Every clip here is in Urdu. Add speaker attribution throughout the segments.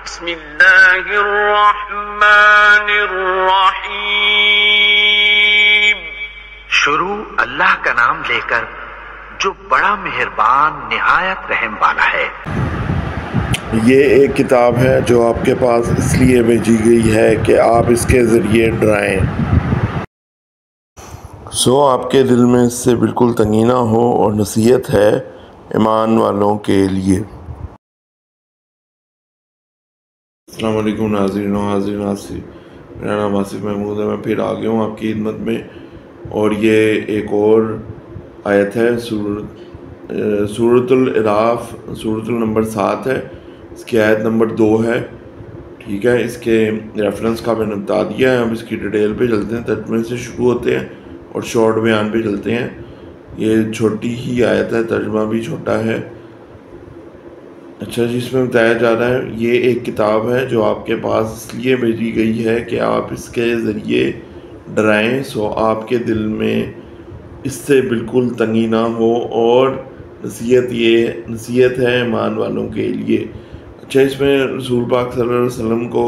Speaker 1: بسم اللہ الرحمن الرحیم۔
Speaker 2: شروع اللہ کا نام لے کر جو بڑا مہربان نہایت رحم والا ہے۔
Speaker 3: یہ ایک کتاب ہے جو آپ کے پاس اس لیے بھیجی گئی ہے کہ آپ اس کے ذریعے ڈرائیں، آپ کے دل میں اس سے بالکل تنگی نہ ہو، اور نصیحت ہے ایمان والوں کے لیے۔ السلام علیکم ناظرین و حاضرات، میرا نام آصف محمود ہے۔ میں پھر آ گیا ہوں آپ کی خدمت میں، اور یہ ایک اور آیت ہے سورۃ الاعراف، سورۃ نمبر 7 ہے، اس کی آیت نمبر 2 ہے، ٹھیک ہے۔ اس کے ریفرنس کا میں نے بتا دیا ہے، اب اس کی ڈیٹیل پہ چلتے ہیں۔ ترجمے سے شروع ہوتے ہیں اور شارٹ بیان پہ چلتے ہیں۔ یہ چھوٹی ہی آیت ہے، ترجمہ بھی چھوٹا ہے۔ اچھا جی، اس میں بتایا جا رہا ہے یہ ایک کتاب ہے جو آپ کے پاس اس لیے بھیجی گئی ہے کہ آپ اس کے ذریعے ڈرائیں، آپ کے دل میں اس سے بالکل تنگی نہ ہو، اور نصیحت ہے ایمان والوں کے لیے۔ اچھا، اس میں رسول پاک صلی اللہ علیہ وسلم کو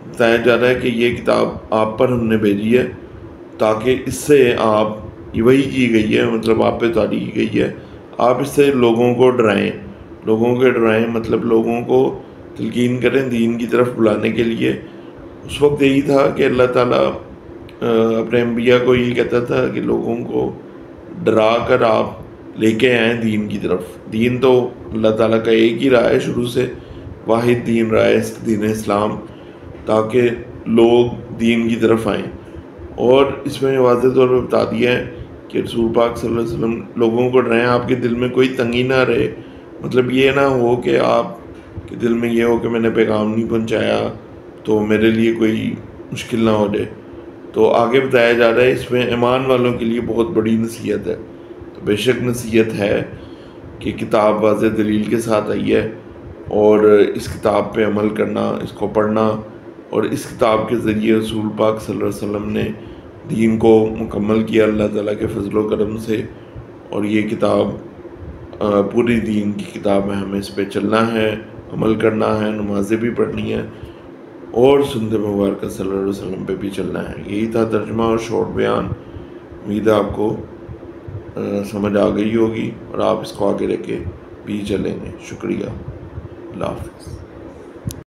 Speaker 3: بتایا جا رہا ہے کہ یہ کتاب آپ پر ہم نے بھیجی ہے تاکہ اس سے آپ، وہی کی گئی ہے، مطلب آپ پہ اتاری کی گئی ہے، آپ اس سے لوگوں کو ڈرائیں، مطلب لوگوں کو تلقین کریں، دین کی طرف بلانے کے لیے۔ اس وقت یہی تھا کہ اللہ تعالیٰ اپنے انبیاء کو یہ کہتا تھا کہ لوگوں کو ڈرا کر آپ لے کے آئیں دین کی طرف۔ دین تو اللہ تعالیٰ کا ایک ہی راہ ہے، شروع سے واحد دین راہ ہے، دین اسلام، تاکہ لوگ دین کی طرف آئیں۔ اور اس میں واضح طور پہ بتا دیا ہے کہ رسول پاک صلی اللہ علیہ وسلم لوگوں کو ڈرائیں، آپ کے دل میں کوئی تنگی نہ رہے، مطلب یہ نہ ہو کہ آپ کے دل میں یہ ہو کہ میں نے پیغام نہیں پہنچایا تو میرے لیے کوئی مشکل نہ ہو جائے۔ تو آگے بتایا جا رہا ہے اس میں ایمان والوں کے لیے بہت بڑی نصیحت ہے۔ تو بے شک نصیحت ہے کہ کتاب واضح دلیل کے ساتھ آئی ہے، اور اس کتاب پہ عمل کرنا، اس کو پڑھنا، اور اس کتاب کے ذریعے رسول پاک صلی اللہ علیہ وسلم نے دین کو مکمل کیا اللہ تعالیٰ کے فضل و کرم سے۔ اور یہ کتاب پوری دین کی کتاب ہے، ہمیں اس پہ چلنا ہے، عمل کرنا ہے، نمازیں بھی پڑھنی ہیں، اور سنت مبارکہ صلی اللہ علیہ وسلم پہ بھی چلنا ہے۔ یہی تھا ترجمہ اور شارٹ بیان۔ امید ہے آپ کو سمجھ آ گئی ہوگی، اور آپ اس کو آگے رکھ کے بھی چلیں گے۔ شکریہ، اللہ حافظ۔